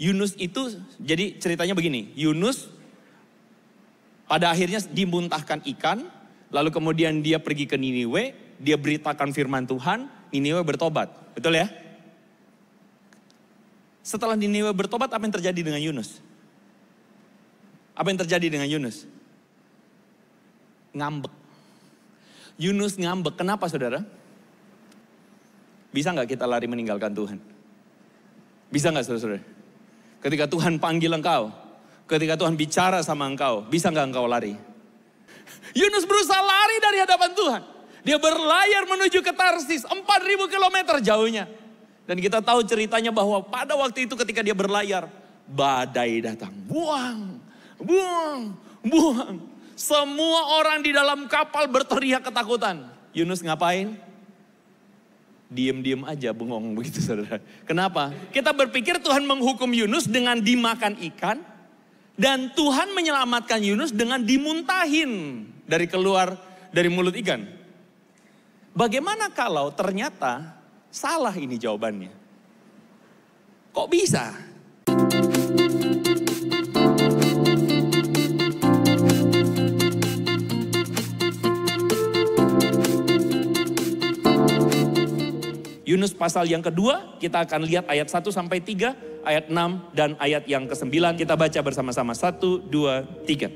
Yunus itu, jadi ceritanya begini. Yunus pada akhirnya dimuntahkan ikan, lalu kemudian dia pergi ke Niniwe, dia beritakan firman Tuhan, Niniwe bertobat. Betul ya? Setelah Niniwe bertobat, apa yang terjadi dengan Yunus? Apa yang terjadi dengan Yunus? Ngambek. Yunus ngambek. Kenapa saudara? Bisa gak kita lari meninggalkan Tuhan? Bisa gak saudara-saudara? Ketika Tuhan panggil engkau, ketika Tuhan bicara sama engkau, bisa gak engkau lari? Yunus berusaha lari dari hadapan Tuhan. Dia berlayar menuju ke Tarsis, 4.000 kilometer jauhnya. Dan kita tahu ceritanya bahwa pada waktu itu ketika dia berlayar, badai datang. Buang, buang, buang. Semua orang di dalam kapal berteriak ketakutan. Yunus ngapain? Diem-diem aja, bengong begitu saudara. Kenapa? Kita berpikir Tuhan menghukum Yunus dengan dimakan ikan. Dan Tuhan menyelamatkan Yunus dengan dimuntahin keluar dari mulut ikan. Bagaimana kalau ternyata salah ini jawabannya? Kok bisa? Yunus pasal yang kedua, kita akan lihat ayat 1 sampai 3, ayat 6 dan ayat yang ke-9. Kita baca bersama-sama 1, 2, 3.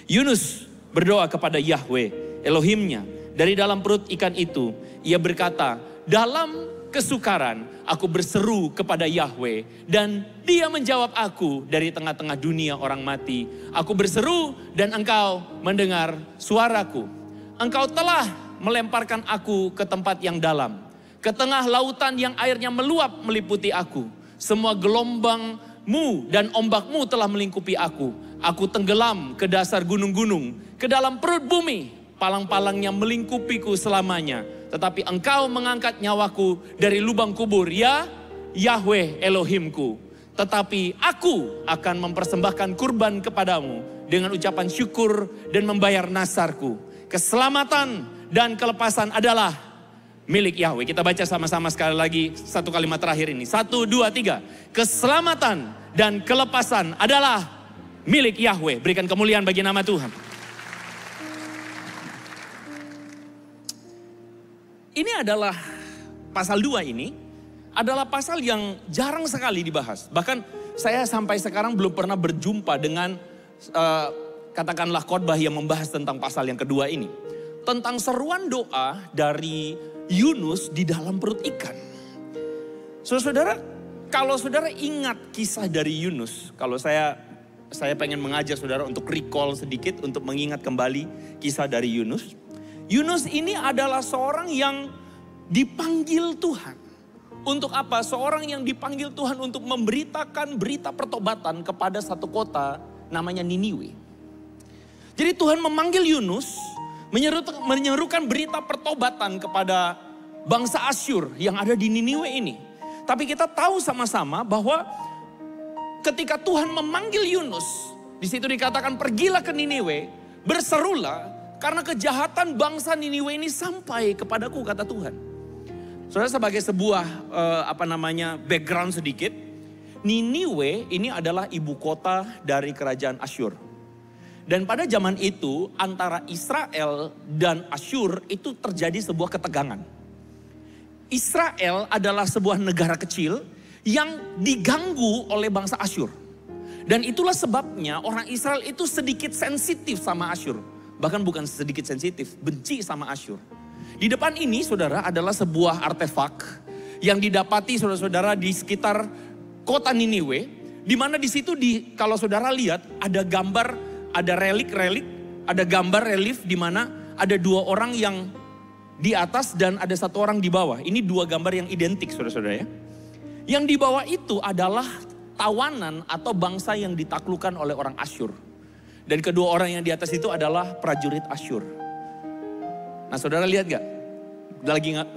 Yunus berdoa kepada Yahweh, Elohimnya. Dari dalam perut ikan itu, ia berkata, dalam kesukaran aku berseru kepada Yahweh. Dan dia menjawab aku dari tengah-tengah dunia orang mati. Aku berseru dan engkau mendengar suaraku. Engkau telah melemparkan aku ke tempat yang dalam. Ke tengah lautan yang airnya meluap meliputi aku. Semua gelombangmu dan ombakmu telah melingkupi aku. Aku tenggelam ke dasar gunung-gunung. Ke dalam perut bumi. Palang-palangnya melingkupiku selamanya. Tetapi engkau mengangkat nyawaku dari lubang kubur. Ya Yahweh Elohimku. Tetapi aku akan mempersembahkan kurban kepadamu. Dengan ucapan syukur dan membayar nasarku. Keselamatan dan kelepasan adalah milik Yahweh. Kita baca sama-sama sekali lagi satu kalimat terakhir ini. 1, 2, 3. Keselamatan dan kelepasan adalah milik Yahweh. Berikan kemuliaan bagi nama Tuhan. Ini adalah pasal 2 ini. Adalah pasal yang jarang sekali dibahas. Bahkan saya sampai sekarang belum pernah berjumpa dengan katakanlah khotbah yang membahas tentang pasal yang kedua ini. Tentang seruan doa dari Yunus di dalam perut ikan. Saudara, kalau saudara ingat kisah dari Yunus, kalau saya pengen mengajak saudara untuk recall sedikit, untuk mengingat kembali kisah dari Yunus. Yunus ini adalah seorang yang dipanggil Tuhan. Untuk apa? Seorang yang dipanggil Tuhan untuk memberitakan berita pertobatan kepada satu kota namanya Niniwe. Jadi Tuhan memanggil Yunus, menyerukan berita pertobatan kepada bangsa Asyur yang ada di Niniwe ini. Tapi kita tahu sama-sama bahwa ketika Tuhan memanggil Yunus, di situ dikatakan pergilah ke Niniwe, berserulah karena kejahatan bangsa Niniwe ini sampai kepadaku, kata Tuhan. Saudara, sebagai sebuah background sedikit, Niniwe ini adalah ibu kota dari kerajaan Asyur. Dan pada zaman itu antara Israel dan Asyur itu terjadi sebuah ketegangan. Israel adalah sebuah negara kecil yang diganggu oleh bangsa Asyur. Dan itulah sebabnya orang Israel itu sedikit sensitif sama Asyur. Bahkan bukan sedikit sensitif, benci sama Asyur. Di depan ini saudara adalah sebuah artefak yang didapati saudara-saudara di sekitar kota Niniwe. Di mana di situ kalau saudara lihat ada gambar, ada relik-relik, ada gambar relief di mana ada dua orang yang di atas dan ada satu orang di bawah. Ini dua gambar yang identik saudara-saudara ya. Yang di bawah itu adalah tawanan atau bangsa yang ditaklukkan oleh orang Asyur. Dan kedua orang yang di atas itu adalah prajurit Asyur. Nah saudara lihat gak?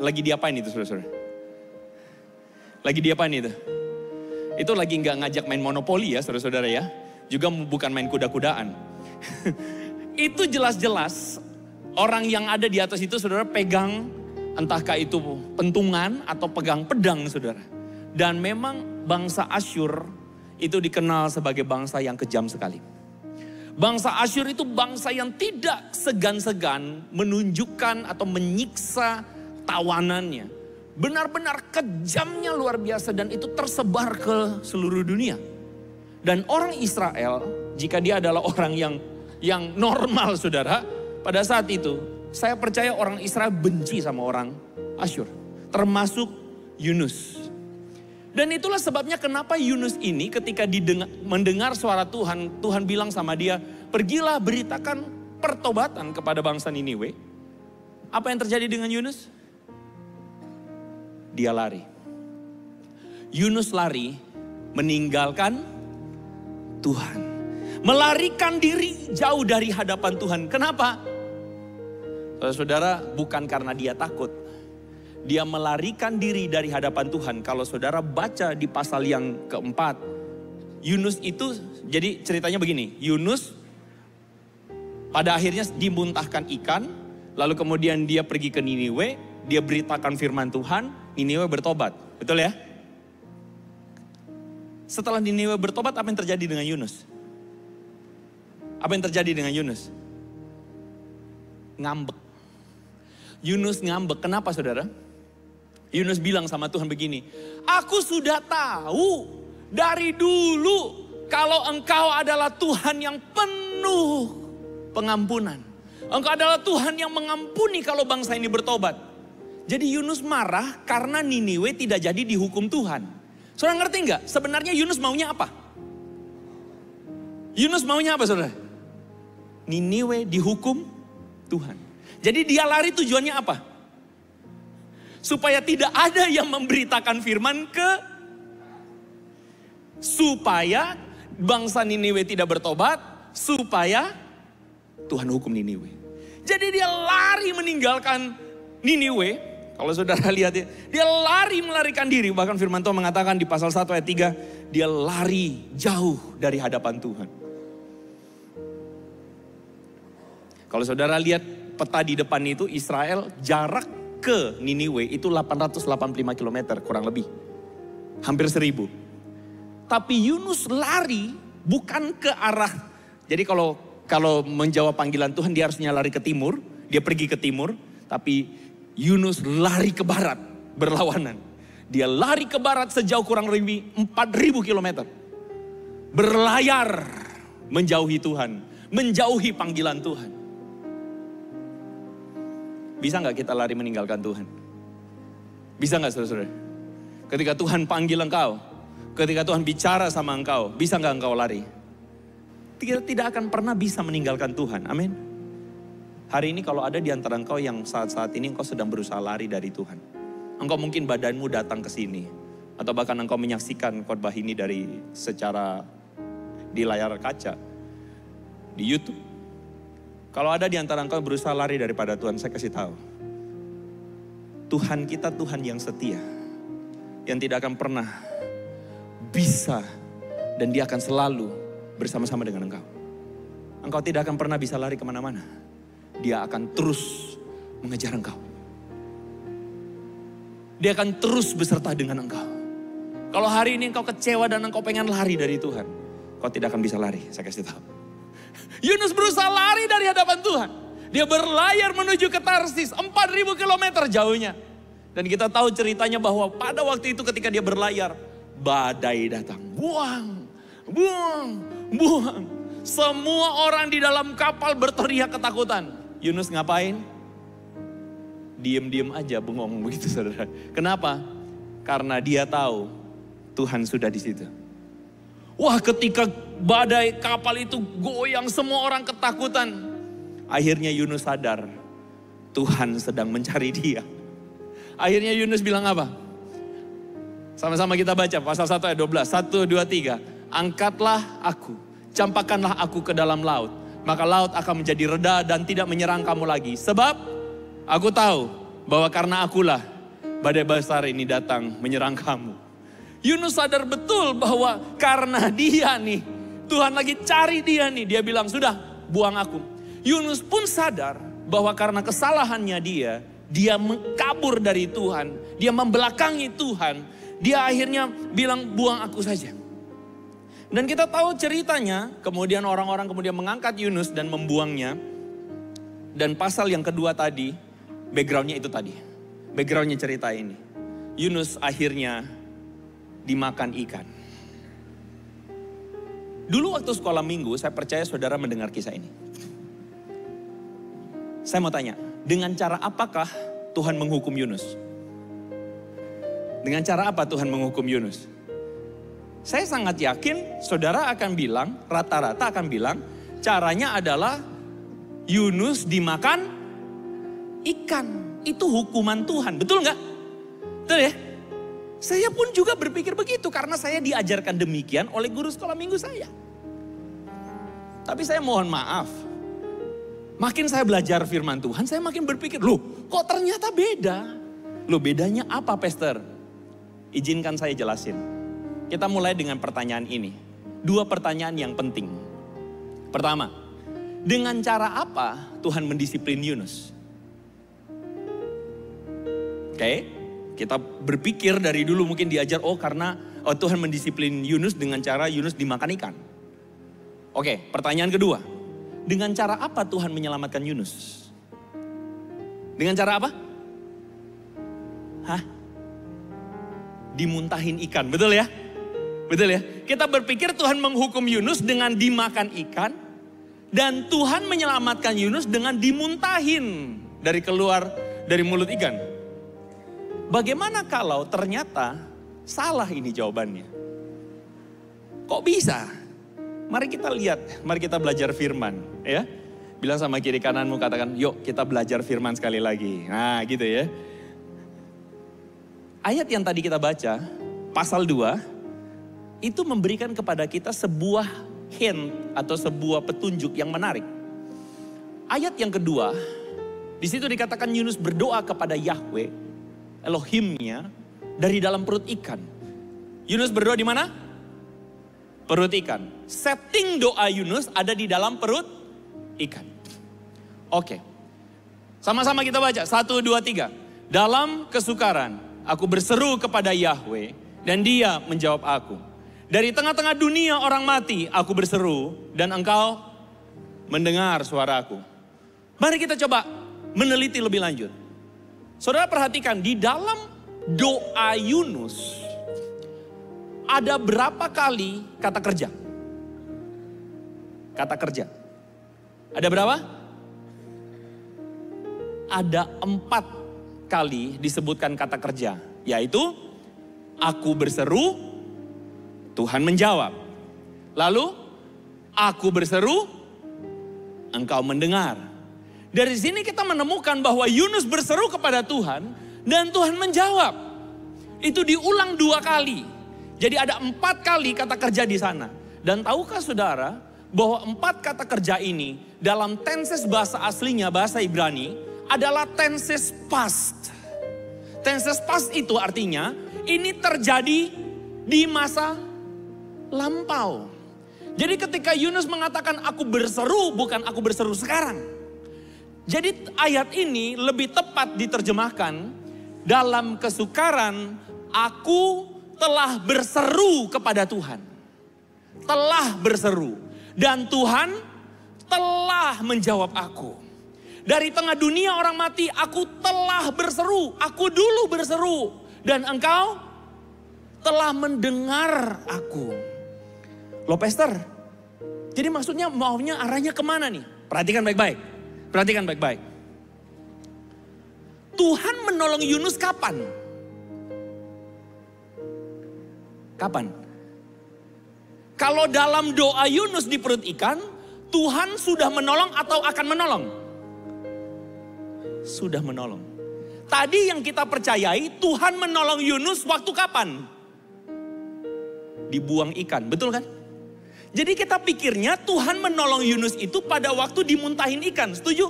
Lagi diapain itu saudara-saudara? Lagi diapain itu? Itu lagi gak ngajak main monopoli ya saudara-saudara ya. Juga bukan main kuda-kudaan. Itu jelas-jelas orang yang ada di atas itu saudara pegang entahkah itu pentungan atau pegang pedang saudara. Dan memang bangsa Asyur itu dikenal sebagai bangsa yang kejam sekali. Bangsa Asyur itu bangsa yang tidak segan-segan menunjukkan atau menyiksa tawanannya. Benar-benar kejamnya luar biasa dan itu tersebar ke seluruh dunia. Dan orang Israel, jika dia adalah orang yang normal saudara, pada saat itu saya percaya orang Israel benci sama orang Asyur. Termasuk Yunus. Dan itulah sebabnya kenapa Yunus ini ketika mendengar suara Tuhan, Tuhan bilang sama dia, pergilah beritakan pertobatan kepada bangsa Niniwe. Apa yang terjadi dengan Yunus? Dia lari. Yunus lari meninggalkan Tuhan. Melarikan diri jauh dari hadapan Tuhan. Kenapa? Saudara, bukan karena dia takut. Dia melarikan diri dari hadapan Tuhan. Kalau saudara baca di pasal yang keempat, Yunus itu, jadi ceritanya begini. Yunus pada akhirnya dimuntahkan ikan, lalu kemudian dia pergi ke Niniwe, dia beritakan firman Tuhan, Niniwe bertobat. Betul ya? Setelah Niniwe bertobat, apa yang terjadi dengan Yunus? Apa yang terjadi dengan Yunus? Ngambek. Yunus ngambek. Kenapa saudara? Yunus bilang sama Tuhan begini, aku sudah tahu dari dulu kalau engkau adalah Tuhan yang penuh pengampunan. Engkau adalah Tuhan yang mengampuni kalau bangsa ini bertobat. Jadi Yunus marah karena Niniwe tidak jadi dihukum Tuhan. Saudara ngerti nggak? Sebenarnya Yunus maunya apa? Yunus maunya apa saudara? Niniwe dihukum Tuhan. Jadi dia lari tujuannya apa? Supaya tidak ada yang memberitakan firman supaya bangsa Niniwe tidak bertobat, supaya Tuhan hukum Niniwe. Jadi dia lari meninggalkan Niniwe. Kalau saudara lihat ya, dia melarikan diri. Bahkan firman Tuhan mengatakan di pasal 1 ayat 3, dia lari jauh dari hadapan Tuhan. Kalau saudara lihat peta di depan itu, Israel jarak ke Niniwe itu 885 km kurang lebih. Hampir 1000. Tapi Yunus lari bukan ke arah. Jadi kalau menjawab panggilan Tuhan dia harusnya lari ke timur. Dia pergi ke timur. Tapi Yunus lari ke barat berlawanan. Dia lari ke barat sejauh kurang lebih 4000 km. Berlayar menjauhi Tuhan. Menjauhi panggilan Tuhan. Bisa gak kita lari meninggalkan Tuhan? Bisa gak saudara-saudara? Ketika Tuhan panggil engkau, ketika Tuhan bicara sama engkau, bisa gak engkau lari? Kita tidak akan pernah bisa meninggalkan Tuhan, amin. Hari ini kalau ada di antara engkau yang saat-saat ini engkau sedang berusaha lari dari Tuhan. Engkau mungkin badanmu datang ke sini. Atau bahkan engkau menyaksikan khotbah ini secara di layar kaca, di YouTube. Kalau ada di antara engkau berusaha lari daripada Tuhan, saya kasih tahu. Tuhan kita Tuhan yang setia. Yang tidak akan pernah bisa dan dia akan selalu bersama-sama dengan engkau. Engkau tidak akan pernah bisa lari kemana-mana. Dia akan terus mengejar engkau. Dia akan terus beserta dengan engkau. Kalau hari ini engkau kecewa dan engkau pengen lari dari Tuhan, kau tidak akan bisa lari, saya kasih tahu. Yunus berusaha lari dari hadapan Tuhan. Dia berlayar menuju ke Tarsis, 4000 km jauhnya. Dan kita tahu ceritanya bahwa pada waktu itu ketika dia berlayar, badai datang. Buang. Semua orang di dalam kapal berteriak ketakutan. Yunus ngapain? Diem-diem aja bengong begitu saudara. Kenapa? Karena dia tahu Tuhan sudah di situ. Wah, ketika badai kapal itu goyang, semua orang ketakutan. Akhirnya Yunus sadar, Tuhan sedang mencari dia. Akhirnya Yunus bilang apa? Sama-sama kita baca pasal 1 ayat 12. 1, 2, 3. Angkatlah aku, campakkanlah aku ke dalam laut. Maka laut akan menjadi reda dan tidak menyerang kamu lagi. Sebab aku tahu bahwa karena akulah badai besar ini datang menyerang kamu. Yunus sadar betul bahwa karena dia nih, Tuhan lagi cari dia nih. Dia bilang, sudah buang aku. Yunus pun sadar bahwa karena kesalahannya dia kabur dari Tuhan. Dia membelakangi Tuhan. Dia akhirnya bilang, buang aku saja. Dan kita tahu ceritanya, kemudian orang-orang kemudian mengangkat Yunus dan membuangnya. Dan pasal yang kedua tadi, backgroundnya itu tadi. Backgroundnya cerita ini. Yunus akhirnya dimakan ikan. Dulu waktu sekolah minggu, saya percaya saudara mendengar kisah ini. Saya mau tanya, dengan cara apakah Tuhan menghukum Yunus? Dengan cara apa Tuhan menghukum Yunus? Saya sangat yakin saudara akan bilang, rata-rata akan bilang, caranya adalah Yunus dimakan ikan. Itu hukuman Tuhan, betul nggak? Betul ya? Saya pun juga berpikir begitu karena saya diajarkan demikian oleh guru sekolah minggu saya. Tapi saya mohon maaf, makin saya belajar firman Tuhan, saya makin berpikir, loh kok ternyata beda? Loh bedanya apa, Pastor? Izinkan saya jelasin. Kita mulai dengan pertanyaan ini. 2 pertanyaan yang penting. Pertama, dengan cara apa Tuhan mendisiplin Yunus? Oke, kita berpikir dari dulu mungkin diajar, karena Tuhan mendisiplin Yunus dengan cara Yunus dimakan ikan. Oke, pertanyaan kedua. Dengan cara apa Tuhan menyelamatkan Yunus? Dengan cara apa? Dimuntahin ikan, betul ya? Betul ya? Kita berpikir Tuhan menghukum Yunus dengan dimakan ikan. Dan Tuhan menyelamatkan Yunus dengan dimuntahin keluar dari mulut ikan. Bagaimana kalau ternyata salah ini jawabannya? Kok bisa? Mari kita lihat, mari kita belajar firman. Ya, bilang sama kiri kananmu, katakan, yuk kita belajar firman sekali lagi. Nah gitu ya. Ayat yang tadi kita baca, pasal 2, itu memberikan kepada kita sebuah hint atau sebuah petunjuk yang menarik. Ayat yang kedua, di situ dikatakan Yunus berdoa kepada Yahweh, Elohimnya, dari dalam perut ikan. Yunus berdoa di mana? Perut ikan. Setting doa Yunus ada di dalam perut ikan. Oke. Sama-sama kita baca. 1, 2, 3. Dalam kesukaran, aku berseru kepada Yahweh dan Dia menjawab aku. Dari tengah-tengah dunia orang mati, aku berseru dan engkau mendengar suaraku. Mari kita coba meneliti lebih lanjut. Saudara perhatikan, di dalam doa Yunus, ada berapa kali kata kerja? Kata kerja. Ada berapa? Ada 4 kali disebutkan kata kerja. Yaitu, aku berseru, Tuhan menjawab. Lalu, aku berseru, engkau mendengar. Dari sini kita menemukan bahwa Yunus berseru kepada Tuhan dan Tuhan menjawab. Itu diulang 2 kali. Jadi ada 4 kali kata kerja di sana. Dan tahukah saudara bahwa 4 kata kerja ini dalam tenses bahasa aslinya, bahasa Ibrani, adalah tenses past. Tenses past itu artinya ini terjadi di masa lampau. Jadi ketika Yunus mengatakan aku berseru, bukan aku berseru sekarang. Jadi ayat ini lebih tepat diterjemahkan, dalam kesukaran aku telah berseru kepada Tuhan. Telah berseru. Dan Tuhan telah menjawab aku. Dari tengah dunia orang mati aku telah berseru. Aku dulu berseru. Dan engkau telah mendengar aku. Loh Pastor, jadi maksudnya maunya arahnya kemana nih? Perhatikan baik-baik. Perhatikan baik-baik. Tuhan menolong Yunus kapan? Kapan? Kalau dalam doa Yunus di perut ikan, Tuhan sudah menolong atau akan menolong? Sudah menolong. Tadi yang kita percayai, Tuhan menolong Yunus waktu kapan? Dibuang ikan, betul kan? Jadi kita pikirnya Tuhan menolong Yunus itu pada waktu dimuntahin ikan, setuju?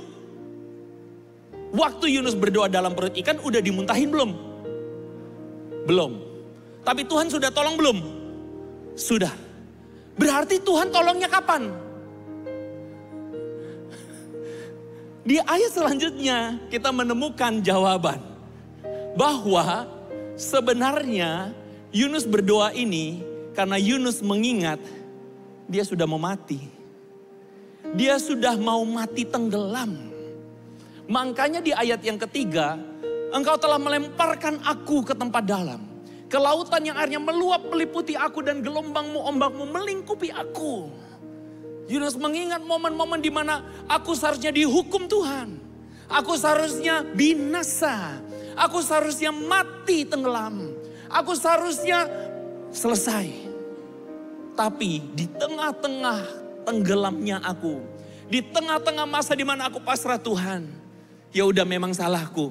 Waktu Yunus berdoa dalam perut ikan udah dimuntahin belum? Belum. Tapi Tuhan sudah tolong belum? Sudah. Berarti Tuhan tolongnya kapan? Di ayat selanjutnya kita menemukan jawaban. Bahwa sebenarnya Yunus berdoa ini karena Yunus mengingat dia sudah mau mati. Dia sudah mau mati tenggelam. Makanya di ayat yang ketiga, engkau telah melemparkan aku ke tempat dalam. Ke lautan yang airnya meluap meliputi aku dan gelombangmu, ombakmu melingkupi aku. Yunus mengingat momen-momen di mana aku seharusnya dihukum Tuhan. Aku seharusnya binasa. Aku seharusnya mati tenggelam. Aku seharusnya selesai. Tapi di tengah-tengah tenggelamnya aku, di tengah-tengah masa di mana aku pasrah Tuhan, ya udah memang salahku.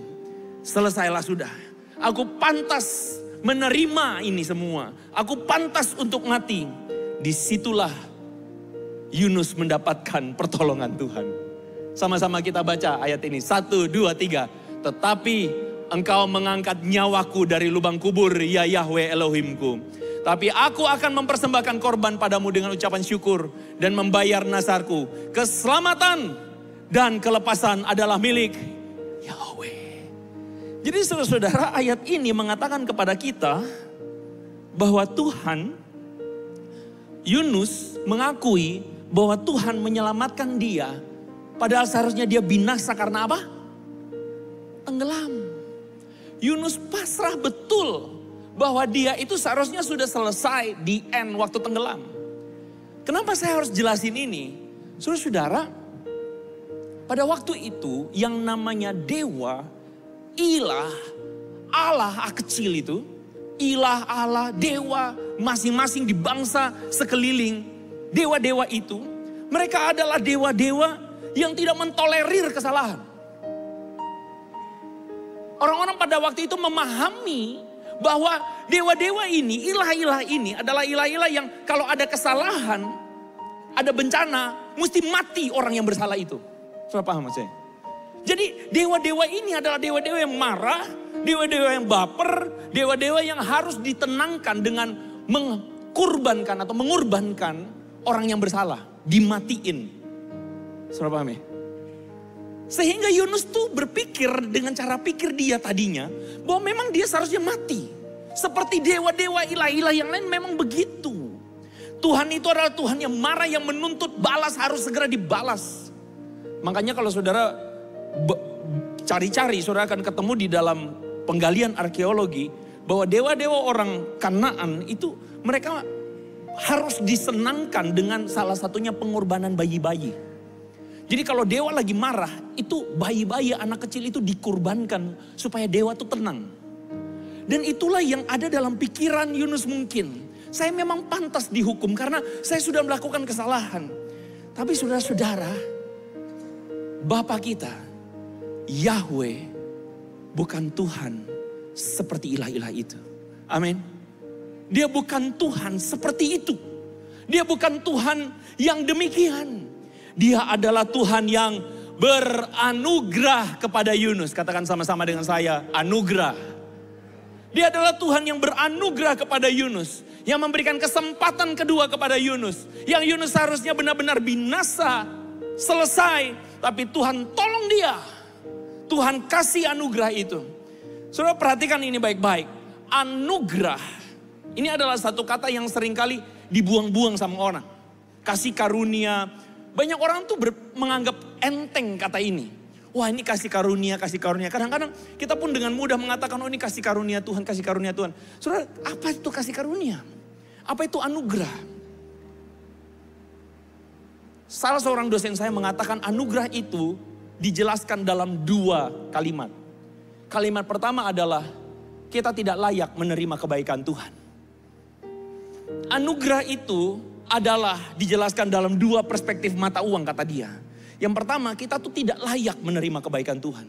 Selesailah sudah. Aku pantas menerima ini semua. Aku pantas untuk mati. Disitulah Yunus mendapatkan pertolongan Tuhan. Sama-sama kita baca ayat ini. 1, 2, 3. Tetapi engkau mengangkat nyawaku dari lubang kubur, ya Yahweh Elohimku. Tapi aku akan mempersembahkan korban padamu dengan ucapan syukur dan membayar nazarku. Keselamatan dan kelepasan adalah milik Yahweh. Jadi saudara-saudara, ayat ini mengatakan kepada kita bahwa Tuhan, Yunus mengakui bahwa Tuhan menyelamatkan dia. Padahal seharusnya dia binasa karena apa? Tenggelam. Yunus pasrah betul bahwa dia itu seharusnya sudah selesai di end waktu tenggelam. Kenapa saya harus jelasin ini? Saudara-saudara, pada waktu itu yang namanya dewa, ilah, Allah kecil itu, ilah, Allah, dewa, masing-masing di bangsa sekeliling, dewa-dewa itu, mereka adalah dewa-dewa yang tidak mentolerir kesalahan. Orang-orang pada waktu itu memahami bahwa dewa-dewa ini, ilah-ilah ini adalah ilah-ilah yang kalau ada kesalahan, ada bencana, mesti mati orang yang bersalah itu. Saudara paham maksudnya? Jadi dewa-dewa ini adalah dewa-dewa yang marah, dewa-dewa yang baper, dewa-dewa yang harus ditenangkan dengan mengorbankan atau mengorbankan orang yang bersalah, dimatiin. Saudara paham ya? Sehingga Yunus tuh berpikir dengan cara pikir dia tadinya bahwa memang dia seharusnya mati. Seperti dewa-dewa ilah-ilah yang lain memang begitu. Tuhan itu adalah Tuhan yang marah, yang menuntut balas harus segera dibalas. Makanya kalau saudara cari-cari, saudara akan ketemu di dalam penggalian arkeologi bahwa dewa-dewa orang Kanaan itu mereka harus disenangkan dengan salah satunya pengorbanan bayi-bayi. Jadi kalau dewa lagi marah, itu bayi-bayi anak kecil itu dikorbankan supaya dewa itu tenang. Dan itulah yang ada dalam pikiran Yunus mungkin. Saya memang pantas dihukum karena saya sudah melakukan kesalahan. Tapi saudara-saudara, Bapa kita, Yahweh, bukan Tuhan seperti ilah-ilah itu. Amin. Dia bukan Tuhan seperti itu. Dia bukan Tuhan yang demikian. Dia adalah Tuhan yang beranugerah kepada Yunus. Katakan sama-sama dengan saya, anugerah. Dia adalah Tuhan yang beranugerah kepada Yunus. Yang memberikan kesempatan kedua kepada Yunus. Yang Yunus harusnya benar-benar binasa, selesai. Tapi Tuhan tolong dia. Tuhan kasih anugerah itu. Saudara perhatikan ini baik-baik. Anugerah. Ini adalah satu kata yang seringkali dibuang-buang sama orang. Kasih karunia. Banyak orang tuh menganggap enteng kata ini. Wah ini kasih karunia, kasih karunia. Kadang-kadang kita pun dengan mudah mengatakan, oh ini kasih karunia Tuhan, kasih karunia Tuhan. Saudara, apa itu kasih karunia? Apa itu anugerah? Salah seorang dosen saya mengatakan anugerah itu dijelaskan dalam 2 kalimat. Kalimat pertama adalah kita tidak layak menerima kebaikan Tuhan. Anugerah itu adalah dijelaskan dalam 2 perspektif mata uang kata dia. Yang pertama, kita tuh tidak layak menerima kebaikan Tuhan.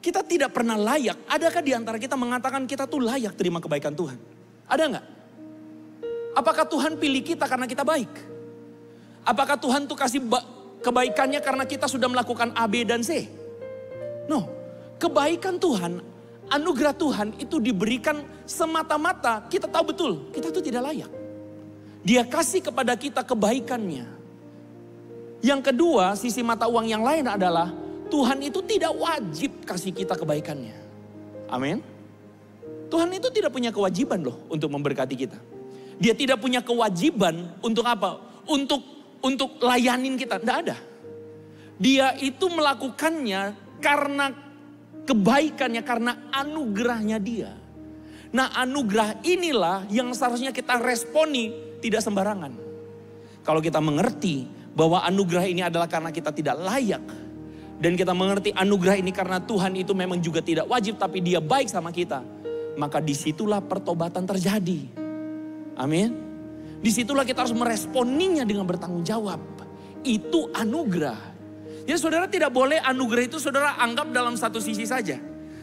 Kita tidak pernah layak. Adakah di antara kita mengatakan kita tuh layak terima kebaikan Tuhan? Ada nggak? Apakah Tuhan pilih kita karena kita baik? Apakah Tuhan tuh kasih kebaikannya karena kita sudah melakukan A, B, dan C? No, kebaikan Tuhan, anugerah Tuhan itu diberikan semata-mata kita tahu betul kita tuh tidak layak. Dia kasih kepada kita kebaikannya. Yang kedua, sisi mata uang yang lain adalah Tuhan itu tidak wajib kasih kita kebaikannya. Amin. Tuhan itu tidak punya kewajiban loh untuk memberkati kita. Dia tidak punya kewajiban untuk apa? Untuk layanin kita. Tidak ada. Dia itu melakukannya karena kebaikannya, karena anugerahnya dia. Nah, anugerah inilah yang seharusnya kita responi tidak sembarangan. Kalau kita mengerti bahwa anugerah ini adalah karena kita tidak layak. Dan kita mengerti anugerah ini karena Tuhan itu memang juga tidak wajib, tapi dia baik sama kita. Maka disitulah pertobatan terjadi. Amin. Disitulah kita harus meresponinya dengan bertanggung jawab. Itu anugerah. Jadi saudara tidak boleh anugerah itu saudara anggap dalam satu sisi saja.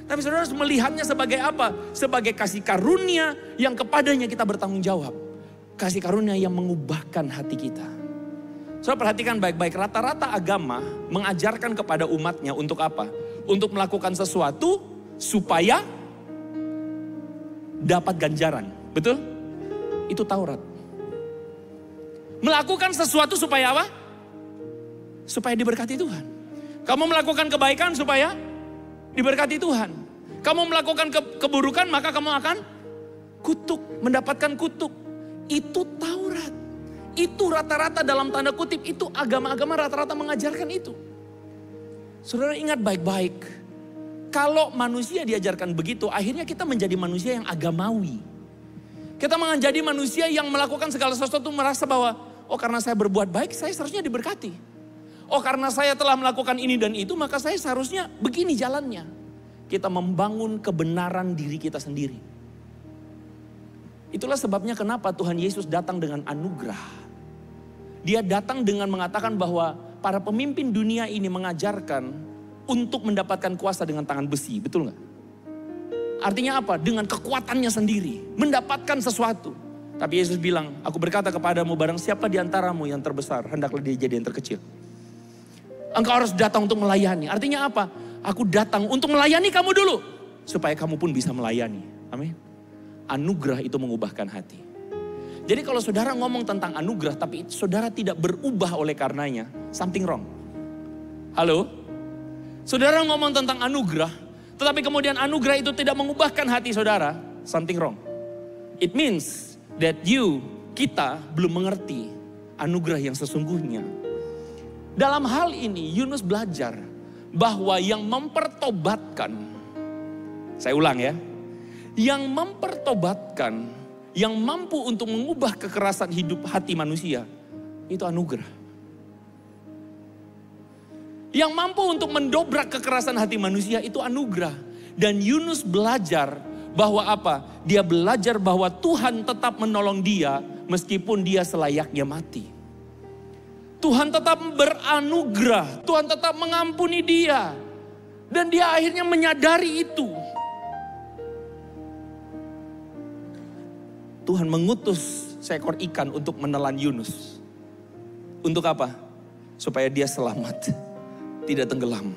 Tapi saudara harus melihatnya sebagai apa? Sebagai kasih karunia yang kepadanya kita bertanggung jawab. Kasih karunia yang mengubahkan hati kita. Saudara perhatikan baik-baik, rata-rata agama mengajarkan kepada umatnya untuk apa? Untuk melakukan sesuatu supaya dapat ganjaran. Betul? Itu Taurat. Melakukan sesuatu supaya apa? Supaya diberkati Tuhan. Kamu melakukan kebaikan supaya diberkati Tuhan. Kamu melakukan keburukan maka kamu akan kutuk, mendapatkan kutuk. Itu Taurat. Itu rata-rata dalam tanda kutip, itu agama-agama rata-rata mengajarkan itu. Saudara ingat baik-baik. Kalau manusia diajarkan begitu, akhirnya kita menjadi manusia yang agamawi. Kita menjadi manusia yang melakukan segala sesuatu merasa bahwa, oh karena saya berbuat baik, saya seharusnya diberkati. Oh karena saya telah melakukan ini dan itu, maka saya seharusnya begini jalannya. Kita membangun kebenaran diri kita sendiri. Itulah sebabnya kenapa Tuhan Yesus datang dengan anugerah. Dia datang dengan mengatakan bahwa para pemimpin dunia ini mengajarkan untuk mendapatkan kuasa dengan tangan besi, betul gak? Artinya apa? Dengan kekuatannya sendiri. Mendapatkan sesuatu. Tapi Yesus bilang, aku berkata kepadamu, barang siapa di antaramu yang terbesar, hendaklah dia jadi yang terkecil. Engkau harus datang untuk melayani. Artinya apa? Aku datang untuk melayani kamu dulu. Supaya kamu pun bisa melayani. Amin. Anugerah itu mengubahkan hati. Jadi kalau saudara ngomong tentang anugerah, tapi saudara tidak berubah oleh karenanya, something wrong. Halo? Saudara ngomong tentang anugerah, tetapi kemudian anugerah itu tidak mengubahkan hati saudara, something wrong. It means that kita belum mengerti anugerah yang sesungguhnya. Dalam hal ini Yunus belajar bahwa yang mempertobatkan, saya ulang ya, yang mempertobatkan, yang mampu untuk mengubah kekerasan hidup hati manusia, itu anugerah. Yang mampu untuk mendobrak kekerasan hati manusia itu anugerah. Dan Yunus belajar bahwa apa? Dia belajar bahwa Tuhan tetap menolong dia meskipun dia selayaknya mati. Tuhan tetap beranugerah, Tuhan tetap mengampuni dia. Dan dia akhirnya menyadari itu. Tuhan mengutus seekor ikan untuk menelan Yunus. Untuk apa? Supaya dia selamat. Tidak tenggelam.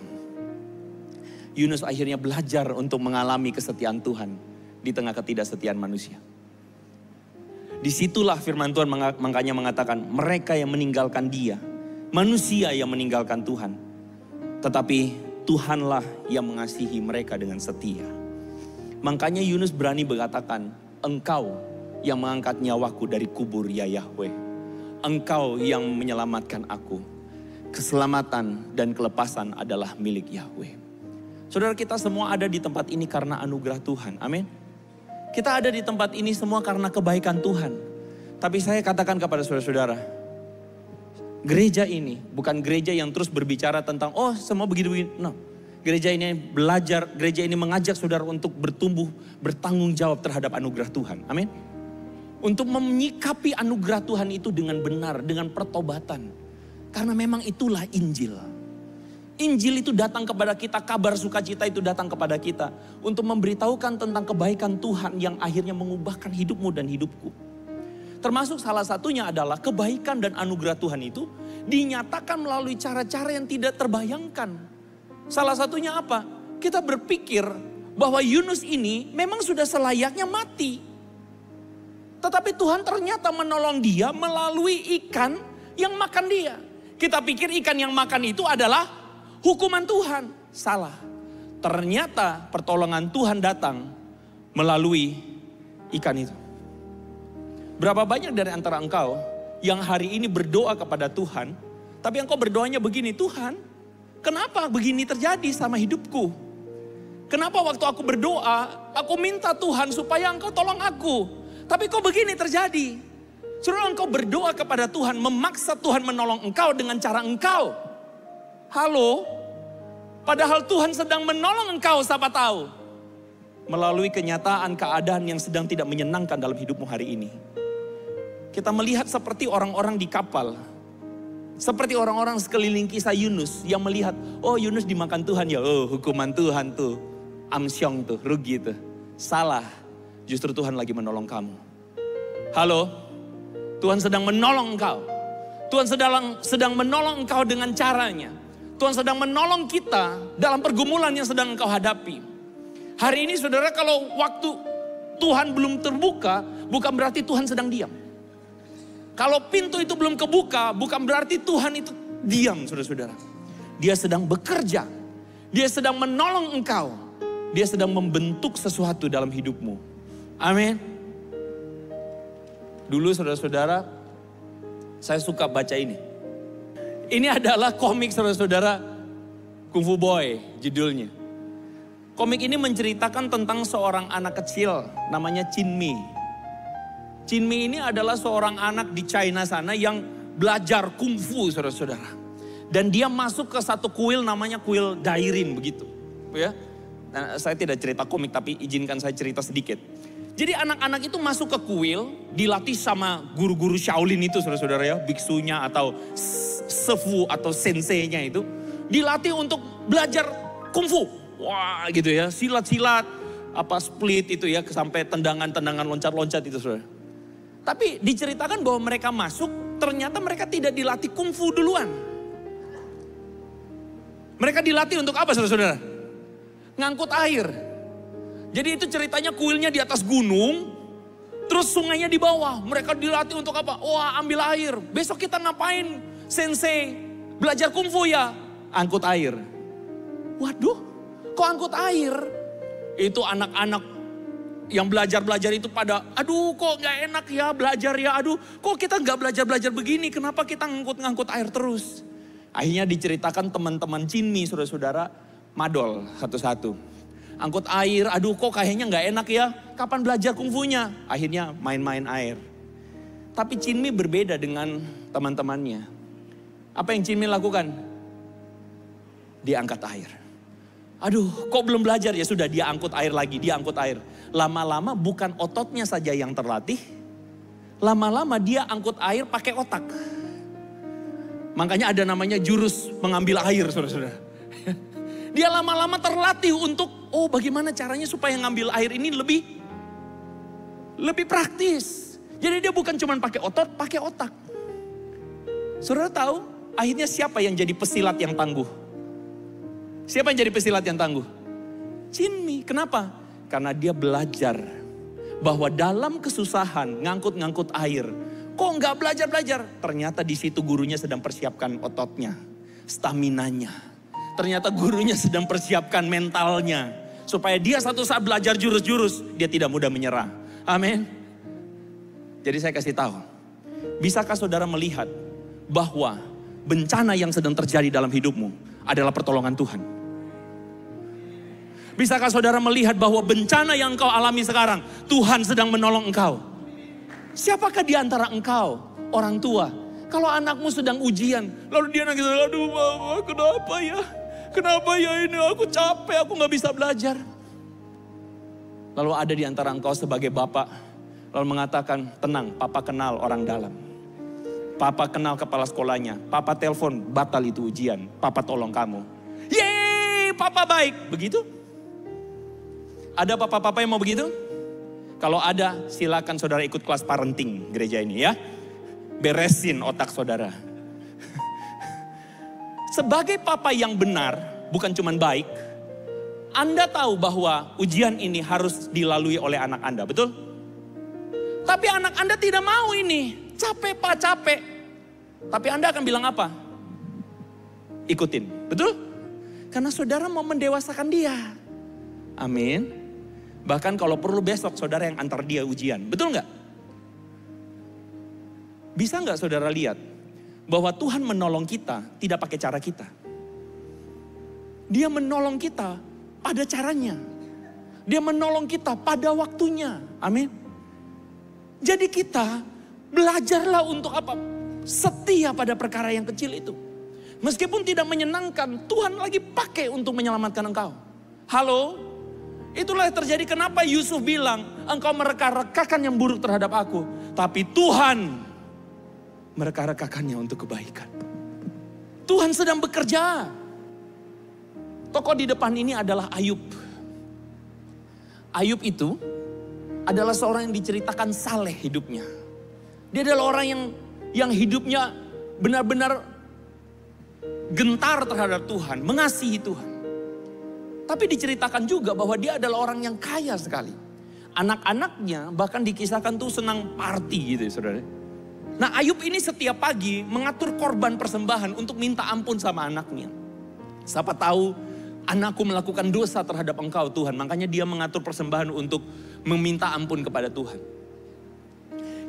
Yunus akhirnya belajar untuk mengalami kesetiaan Tuhan di tengah ketidaksetiaan manusia. Disitulah firman Tuhan makanya mengatakan mereka yang meninggalkan dia, manusia yang meninggalkan Tuhan. Tetapi Tuhanlah yang mengasihi mereka dengan setia. Makanya Yunus berani berkatakan, Engkau yang mengangkat nyawaku dari kubur ya Yahweh. Engkau yang menyelamatkan aku. Keselamatan dan kelepasan adalah milik Yahweh. Saudara, kita semua ada di tempat ini karena anugerah Tuhan. Amin. Kita ada di tempat ini semua karena kebaikan Tuhan. Tapi saya katakan kepada saudara-saudara, gereja ini bukan gereja yang terus berbicara tentang oh semua begitu-begitu. No. Gereja ini belajar, gereja ini mengajak saudara untuk bertumbuh, bertanggung jawab terhadap anugerah Tuhan. Amin. Untuk menyikapi anugerah Tuhan itu dengan benar, dengan pertobatan. Karena memang itulah Injil. Injil itu datang kepada kita, kabar sukacita itu datang kepada kita. Untuk memberitahukan tentang kebaikan Tuhan yang akhirnya mengubahkan hidupmu dan hidupku. Termasuk salah satunya adalah kebaikan dan anugerah Tuhan itu dinyatakan melalui cara-cara yang tidak terbayangkan. Salah satunya apa? Kita berpikir bahwa Yunus ini memang sudah selayaknya mati. Tetapi Tuhan ternyata menolong dia melalui ikan yang makan dia. Kita pikir ikan yang makan itu adalah hukuman Tuhan. Salah. Ternyata pertolongan Tuhan datang melalui ikan itu. Berapa banyak dari antara engkau yang hari ini berdoa kepada Tuhan, tapi engkau berdoanya begini, Tuhan, kenapa begini terjadi sama hidupku? Kenapa waktu aku berdoa, aku minta Tuhan supaya engkau tolong aku, tapi kok begini terjadi? Saudara, engkau berdoa kepada Tuhan, memaksa Tuhan menolong engkau dengan cara engkau. Halo? Padahal Tuhan sedang menolong engkau, siapa tahu? Melalui kenyataan keadaan yang sedang tidak menyenangkan dalam hidupmu hari ini. Kita melihat seperti orang-orang di kapal. Seperti orang-orang sekeliling kisah Yunus yang melihat, oh Yunus dimakan Tuhan ya, oh hukuman Tuhan tuh, amsyong tuh, rugi tuh. Salah, justru Tuhan lagi menolong kamu. Halo, Tuhan sedang menolong engkau. Tuhan sedang menolong engkau dengan caranya. Tuhan sedang menolong kita dalam pergumulan yang sedang engkau hadapi. Hari ini saudara, kalau waktu Tuhan belum terbuka, bukan berarti Tuhan sedang diam. Kalau pintu itu belum kebuka, bukan berarti Tuhan itu diam, saudara-saudara. Dia sedang bekerja. Dia sedang menolong engkau. Dia sedang membentuk sesuatu dalam hidupmu. Amin. Dulu saudara-saudara, saya suka baca ini. Ini adalah komik saudara-saudara, Kung Fu Boy judulnya. Komik ini menceritakan tentang seorang anak kecil namanya Chin Mi. Chin Mi ini adalah seorang anak di China sana yang belajar kungfu, saudara-saudara. Dan dia masuk ke satu kuil namanya kuil Dairin begitu. Ya. Nah, saya tidak cerita komik tapi izinkan saya cerita sedikit. Jadi anak-anak itu masuk ke kuil, dilatih sama guru-guru Shaolin itu, saudara-saudara ya. Biksunya atau sefu atau senseinya itu. Dilatih untuk belajar kungfu. Wah gitu ya, silat-silat, split itu ya, sampai tendangan-tendangan loncat-loncat itu, saudara. Tapi diceritakan bahwa mereka masuk, ternyata mereka tidak dilatih kungfu duluan. Mereka dilatih untuk apa, saudara-saudara? Ngangkut air. Jadi itu ceritanya kuilnya di atas gunung, terus sungainya di bawah. Mereka dilatih untuk apa? Wah, ambil air. Besok kita ngapain, sensei? Belajar kungfu ya? Angkut air. Waduh, kok angkut air? Itu anak-anak yang belajar-belajar itu pada, aduh kok gak enak ya belajar ya, aduh kok kita gak belajar-belajar begini, kenapa kita ngangkut-ngangkut air terus. Akhirnya diceritakan teman-teman Chin Mi, saudara-saudara, madol satu-satu. Angkut air, aduh kok kayaknya gak enak ya, kapan belajar kungfunya? Akhirnya main-main air. Tapi Chin Mi berbeda dengan teman-temannya. Apa yang Chin Mi lakukan? Dia angkat air. Aduh, kok belum belajar? Ya sudah, dia angkut air lagi, dia angkut air. Lama-lama bukan ototnya saja yang terlatih. Lama-lama dia angkut air pakai otak. Makanya ada namanya jurus mengambil air, saudara-saudara. Dia lama-lama terlatih untuk, oh bagaimana caranya supaya ngambil air ini lebih praktis. Jadi dia bukan cuma pakai otot, pakai otak. Saudara tahu, akhirnya siapa yang jadi pesilat yang tangguh? Siapa yang jadi pesilat yang tangguh? Chin Mi. Kenapa? Karena dia belajar bahwa dalam kesusahan ngangkut-ngangkut air, kok nggak belajar-belajar? Ternyata di situ gurunya sedang persiapkan ototnya, staminanya. Ternyata gurunya sedang persiapkan mentalnya, supaya dia satu saat belajar jurus-jurus, dia tidak mudah menyerah. Amin. Jadi saya kasih tahu, bisakah saudara melihat bahwa bencana yang sedang terjadi dalam hidupmu adalah pertolongan Tuhan? Bisakah saudara melihat bahwa bencana yang engkau alami sekarang, Tuhan sedang menolong engkau? Siapakah di antara engkau, orang tua, kalau anakmu sedang ujian, lalu dia nangis, aduh mama kenapa ya? Kenapa ya ini, aku capek, aku gak bisa belajar. Lalu ada di antara engkau sebagai bapak, lalu mengatakan, tenang, papa kenal orang dalam. Papa kenal kepala sekolahnya, papa telepon, batal itu ujian, papa tolong kamu. Yeay, papa baik, begitu? Ada papa-papa yang mau begitu? Kalau ada, silakan saudara ikut kelas parenting gereja ini ya. Beresin otak saudara. Sebagai papa yang benar, bukan cuman baik, Anda tahu bahwa ujian ini harus dilalui oleh anak Anda, betul? Tapi anak Anda tidak mau ini. Capek pak, capek. Tapi Anda akan bilang apa? Ikutin, betul? Karena saudara mau mendewasakan dia. Amin. Bahkan kalau perlu besok saudara yang antar dia ujian. Betul nggak? Bisa nggak saudara lihat bahwa Tuhan menolong kita tidak pakai cara kita. Dia menolong kita pada caranya. Dia menolong kita pada waktunya. Amin. Jadi kita belajarlah untuk apa? Setia pada perkara yang kecil itu. Meskipun tidak menyenangkan, Tuhan lagi pakai untuk menyelamatkan engkau. Halo? Itulah yang terjadi kenapa Yusuf bilang, engkau mereka-rekakan yang buruk terhadap aku. Tapi Tuhan mereka-rekakannya untuk kebaikan. Tuhan sedang bekerja. Tokoh di depan ini adalah Ayub. Ayub itu adalah seorang yang diceritakan saleh hidupnya. Dia adalah orang yang hidupnya benar-benar gentar terhadap Tuhan, mengasihi Tuhan. Tapi diceritakan juga bahwa dia adalah orang yang kaya sekali. Anak-anaknya bahkan dikisahkan tuh senang party gitu ya saudara. Nah Ayub ini setiap pagi mengatur korban persembahan untuk minta ampun sama anaknya. Siapa tahu anakku melakukan dosa terhadap engkau Tuhan. Makanya dia mengatur persembahan untuk meminta ampun kepada Tuhan.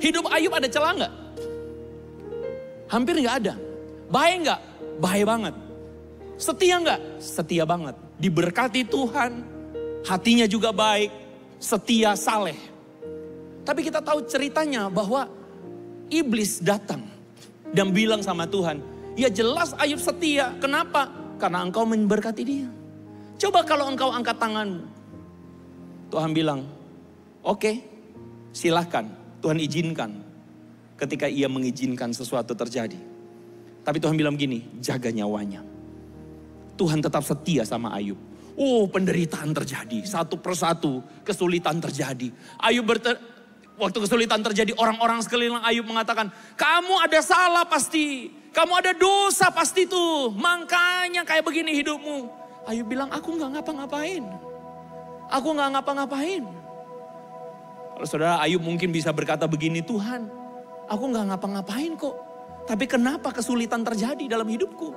Hidup Ayub ada celah nggak? Hampir nggak ada. Baik nggak? Baik banget. Setia nggak? Setia banget. Diberkati Tuhan. Hatinya juga baik. Setia, saleh. Tapi kita tahu ceritanya bahwa iblis datang dan bilang sama Tuhan, ya jelas Ayub setia. Kenapa? Karena engkau memberkati dia. Coba kalau engkau angkat tanganmu. Tuhan bilang, oke, silahkan. Tuhan izinkan ketika ia mengizinkan sesuatu terjadi. Tapi Tuhan bilang begini, jaga nyawanya. Tuhan tetap setia sama Ayub. Oh penderitaan terjadi, satu persatu kesulitan terjadi. Waktu kesulitan terjadi orang-orang sekeliling Ayub mengatakan, kamu ada salah pasti, kamu ada dosa pasti tuh, makanya kayak begini hidupmu. Ayub bilang, aku gak ngapa-ngapain. Aku gak ngapa-ngapain. Kalau saudara Ayub mungkin bisa berkata begini, Tuhan, aku gak ngapa-ngapain kok. Tapi kenapa kesulitan terjadi dalam hidupku?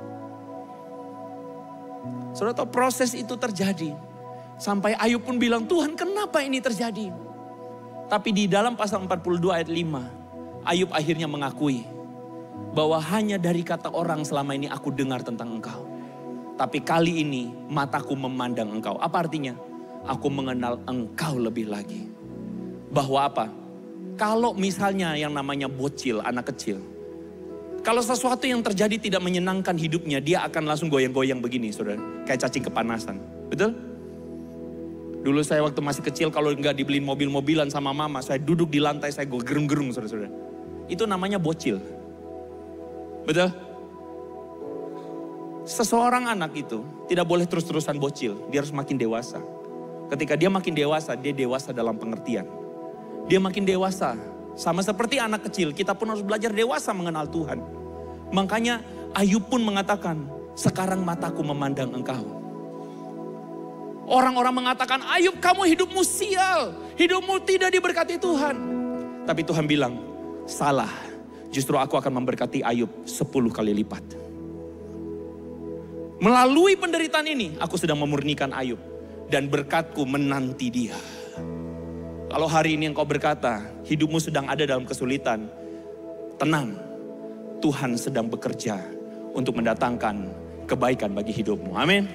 Saudara tahu proses itu terjadi. Sampai Ayub pun bilang, Tuhan kenapa ini terjadi? Tapi di dalam pasal 42 ayat 5, Ayub akhirnya mengakui bahwa hanya dari kata orang selama ini aku dengar tentang engkau. Tapi kali ini mataku memandang engkau. Apa artinya? Aku mengenal engkau lebih lagi. Bahwa apa? Kalau misalnya yang namanya bocil, anak kecil. Kalau sesuatu yang terjadi tidak menyenangkan hidupnya, dia akan langsung goyang-goyang begini, saudara. Kayak cacing kepanasan. Betul? Dulu saya waktu masih kecil kalau nggak dibeliin mobil-mobilan sama mama, saya duduk di lantai, saya gerung-gerung, saudara-saudara. Itu namanya bocil. Betul? Seseorang anak itu tidak boleh terus-terusan bocil. Dia harus makin dewasa. Ketika dia makin dewasa, dia dewasa dalam pengertian. Dia makin dewasa. Sama seperti anak kecil, kita pun harus belajar dewasa mengenal Tuhan. Makanya Ayub pun mengatakan, sekarang mataku memandang engkau. Orang-orang mengatakan, Ayub kamu hidupmu sial. Hidupmu tidak diberkati Tuhan. Tapi Tuhan bilang, salah. Justru aku akan memberkati Ayub 10 kali lipat. Melalui penderitaan ini, aku sedang memurnikan Ayub. Dan berkatku menanti dia. Kalau hari ini engkau berkata, hidupmu sedang ada dalam kesulitan. Tenang, Tuhan sedang bekerja untuk mendatangkan kebaikan bagi hidupmu. Amin.